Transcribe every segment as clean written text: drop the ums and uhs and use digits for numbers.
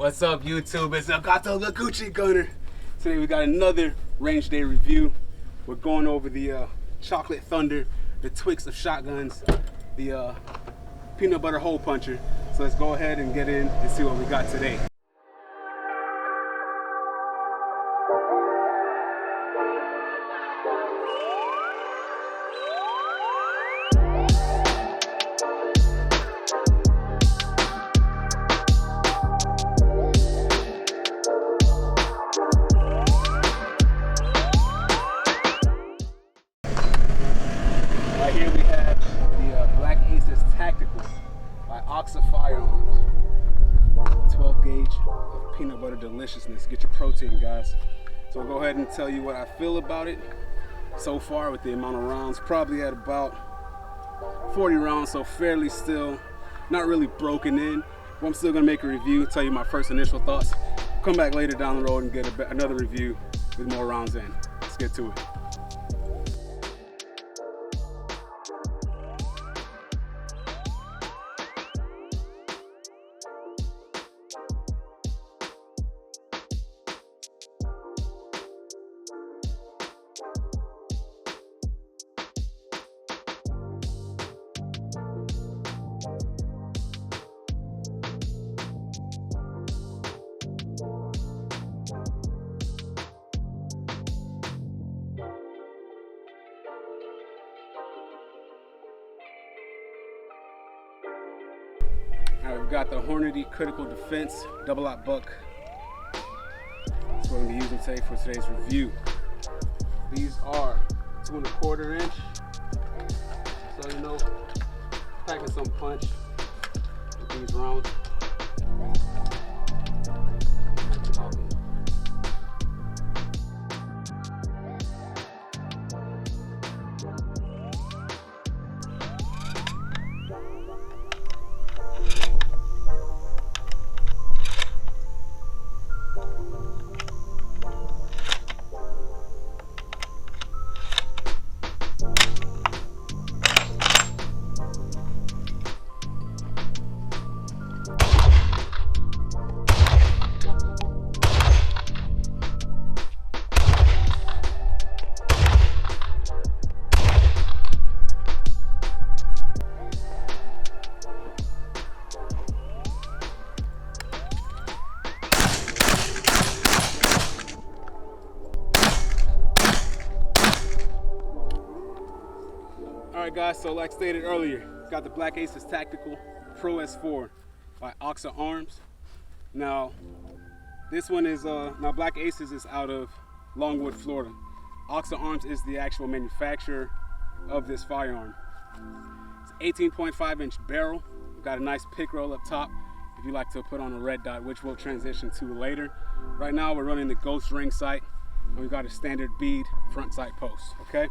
What's up, YouTube? It's Elgato the Gucci Gunner. Today we got another range day review. We're going over the Chocolate Thunder, the Twix of shotguns, the peanut butter hole puncher. So let's go ahead and get in and see what we got today. Firearms, 12 gauge of peanut butter deliciousness. Get your protein, guys. So I'll go ahead and tell you what I feel about it so far with the amount of rounds. Probably at about 40 rounds, so fairly still, not really broken in. But I'm still gonna make a review, tell you my first initial thoughts. Come back later down the road and get another review with more rounds in. Let's get to it. Alright, we've got the Hornady Critical Defense double-aught buck. That's what I'm going to be using today for today's review. These are 2 1/4 inch. So you know, packing some punch with these rounds. Alright guys, so like stated earlier, got the Black Aces Tactical Pro S4 by Oxa Arms. Now, this one is, now Black Aces is out of Longwood, Florida. Oxa Arms is the actual manufacturer of this firearm. It's 18.5 inch barrel. We've got a nice pick roll up top if you like to put on a red dot, which we'll transition to later. Right now we're running the Ghost Ring sight, and we've got a standard bead front sight post, okay?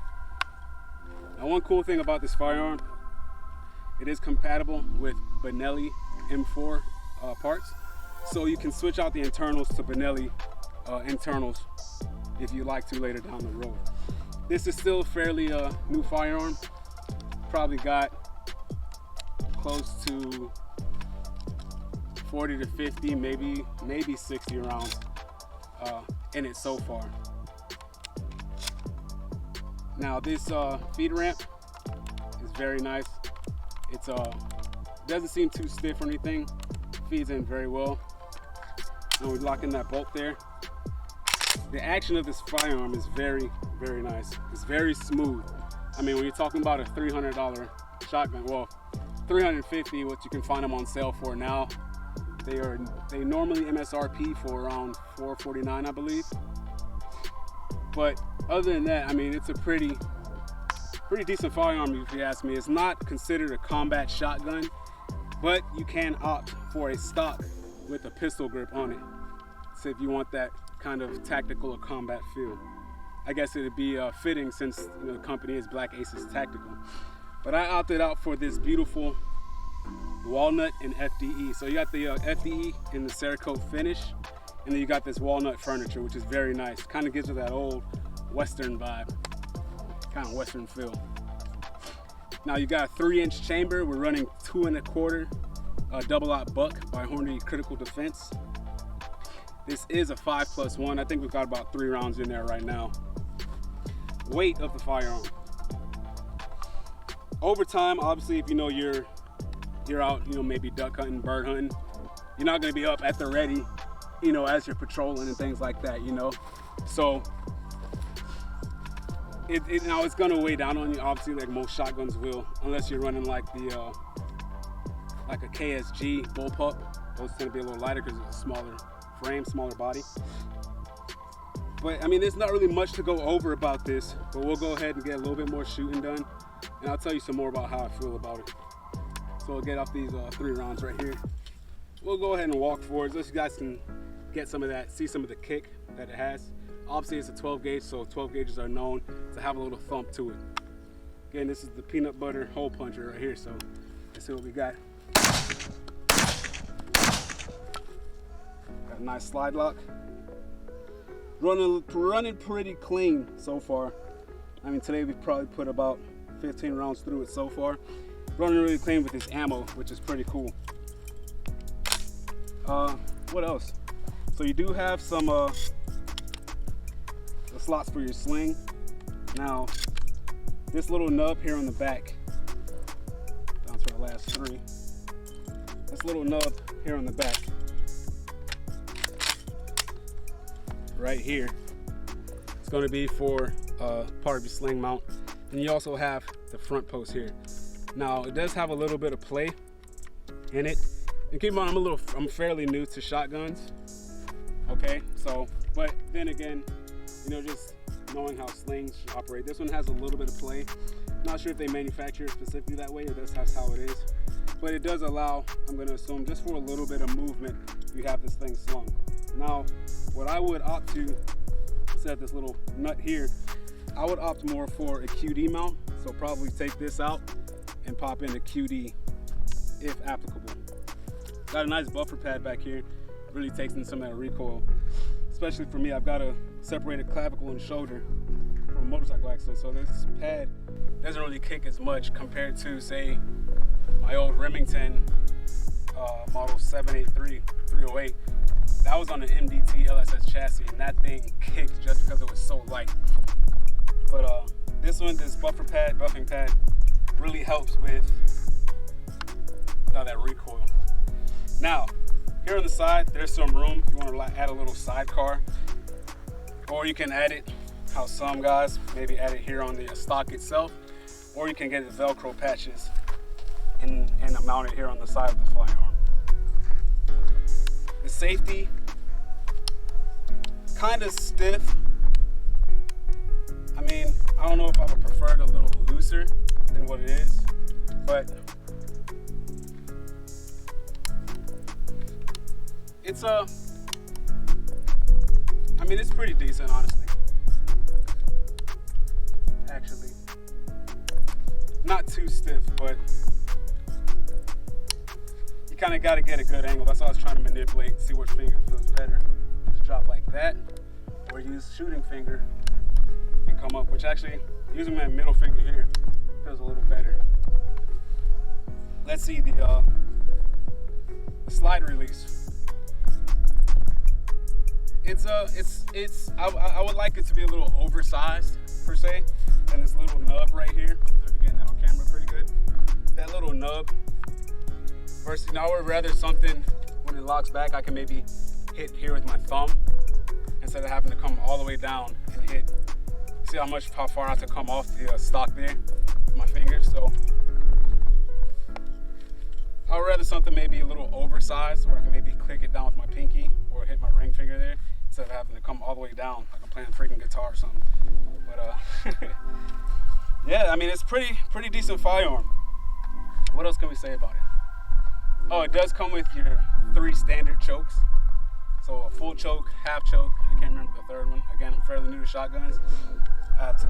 Now, one cool thing about this firearm, it is compatible with Benelli M4 parts, so you can switch out the internals to Benelli internals if you like to later down the road. This is still a fairly new firearm. Probably got close to 40 to 50, maybe 60 rounds in it so far. Now this feed ramp is very nice. It's doesn't seem too stiff or anything. Feeds in very well. And we lock in that bolt there. The action of this firearm is very, very nice. It's very smooth. I mean, when you're talking about a $300 shotgun, well, $350, what you can find them on sale for now. They normally MSRP for around $449, I believe. But other than that, I mean, it's a pretty decent firearm if you ask me. It's not considered a combat shotgun, but you can opt for a stock with a pistol grip on it. So if you want that kind of tactical or combat feel, I guess it'd be fitting since the company is Black Aces Tactical. But I opted out for this beautiful walnut and FDE. So you got the FDE in the Cerakote finish, and then you got this Walnut Furniture, which is very nice. Kind of gives it that old Western vibe, kind of Western feel. Now you got a 3-inch chamber. We're running 2 1/4 double-aught buck by Hornady Critical Defense. This is a 5+1. I think we've got about 3 rounds in there right now. Weight of the firearm. Over time, obviously, if you know you're out, maybe duck hunting, bird hunting, you're not going to be up at the ready, as you're patrolling and things like that, So it's going to weigh down on you, obviously, like most shotguns will, unless you're running like the like a KSG bullpup. Those tend to be a little lighter because it's a smaller frame, smaller body. But I mean, there's not really much to go over about this, but we'll go ahead and get a little bit more shooting done, and I'll tell you some more about how I feel about it. So we'll get off these 3 rounds right here. We'll go ahead and walk forward so you guys can get some of that, see some of the kick that it has. Obviously it's a 12 gauge, so 12 gauges are known to have a little thump to it. Again, this is the peanut butter hole puncher right here, so let's see what we got. Got a nice slide lock. Running pretty clean so far. I mean, today we've probably put about 15 rounds through it so far. Running really clean with this ammo, which is pretty cool. What else? So you do have some the slots for your sling. Now, this little nub here on the back, down to our last 3. This little nub here on the back, right here, it's going to be for part of your sling mount. And you also have the front post here. Now, it does have a little bit of play in it. And keep in mind, I'm fairly new to shotguns. Okay, so, but then again, just knowing how slings operate. This one has a little bit of play. Not sure if they manufacture it specifically that way or that's how it is. But it does allow, I'm going to assume, just for a little bit of movement, you have this thing slung. Now, what I would opt to, instead of this little nut here, I would opt more for a QD mount. So probably take this out and pop in a QD if applicable. Got a nice buffer pad back here. Really takes in some of that recoil. Especially for me, I've got a separated clavicle and shoulder from motorcycle accident. So this pad doesn't really kick as much compared to, say, my old Remington model 783-308. That was on an MDT LSS chassis, and that thing kicked just because it was so light. But this buffing pad, really helps with that recoil. Now, here on the side, there's some room if you want to add a little sidecar, or you can add it how some guys maybe add it here on the stock itself, or you can get the Velcro patches and mount it here on the side of the firearm. The safety, kind of stiff. I mean, I don't know if I would prefer it a little looser than what it is, but it's it's pretty decent, honestly. Actually, not too stiff, but you kind of got to get a good angle. That's why I was trying to manipulate, see which finger feels better. Just drop like that, or use shooting finger and come up, which actually, using my middle finger here feels a little better. Let's see the slide release. I would like it to be a little oversized per se, and this little nub right here. If you're getting that on camera pretty good. That little nub versus, I would rather something when it locks back, I can maybe hit here with my thumb instead of having to come all the way down and hit. See how far I have to come off the stock there with my fingers. So I would rather something maybe a little oversized where I can maybe click it down with my pinky or hit my ring finger there instead of having to come all the way down like I'm playing a freaking guitar or something. But yeah, I mean, it's pretty decent firearm. What else can we say about it? Oh, it does come with your 3 standard chokes. So a full choke, half choke, I can't remember the third one. Again, I'm fairly new to shotguns. I had to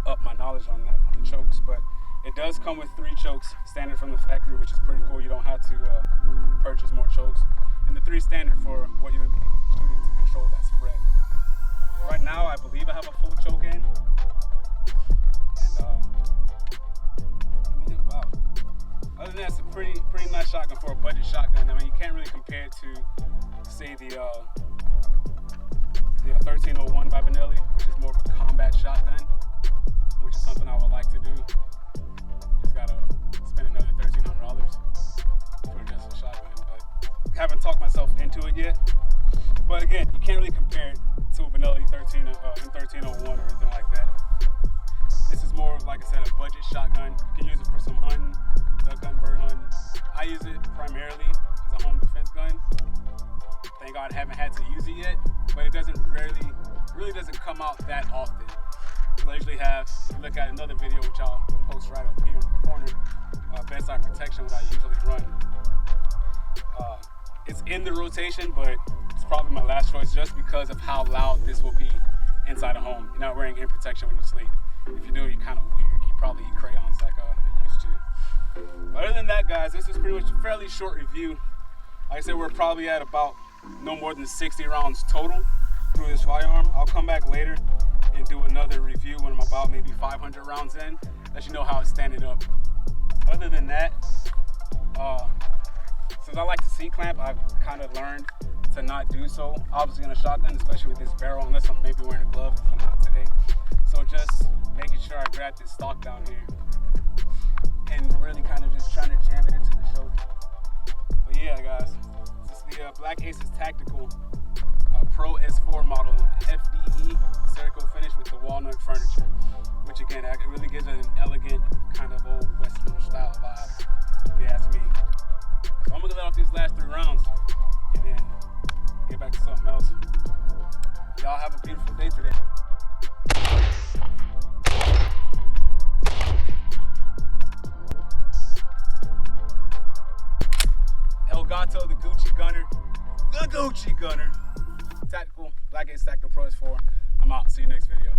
up my knowledge on the chokes, but it does come with 3 chokes standard from the factory, which is pretty cool. You don't have to purchase more chokes. And the 3 standard for what you're going to be shooting to control that spread. Right now, I believe I have a full choke in. And wow. Other than that, it's a pretty nice shotgun for a budget shotgun. I mean, you can't really compare it to, say, the 1301 by Benelli, which is more of a combat shotgun, which is something I would like to do. Just gotta spend another $1,300 for just a shotgun, but I haven't talked myself into it yet. But again, you can't really compare it to a Benelli M1301 or anything like that. This is more, like I said, a budget shotgun. You can use it for some hunting, duck hunting, bird hunting. I use it primarily as a home defense gun. Thank God I haven't had to use it yet, but it really doesn't come out that often. I usually have, if you look at another video, which I'll post right up here in the corner, bedside protection, what I usually run. It's in the rotation, but it's probably my last choice just because of how loud this will be inside a home. You're not wearing ear protection when you sleep. If you do, you're kind of weird. You probably eat crayons like I used to. But other than that, guys, this is pretty much a fairly short review. Like I said, we're probably at about no more than 60 rounds total through this firearm. I'll come back later and do another review when I'm about maybe 500 rounds in, let you know how it's standing up. Other than that, since I like to C-clamp, I've kind of learned to not do so, obviously in a shotgun, especially with this barrel, unless I'm maybe wearing a glove, which I'm not today. So just making sure I grab this stock down here and really kind of just trying to jam it into the shoulder. But yeah, guys, this is the Black Aces Tactical Pro S4 model in FDE Cerakote finish with the Walnut Furniture, which again, it really gives it an elegant kind of old Western style vibe, if you ask me. So I'm gonna let off these last 3 rounds and then get back to something else. Y'all have a beautiful day today. El Gato, the Gucci Gunner, Tactical Black Ace Tactical Pro S4. I'm out. See you next video.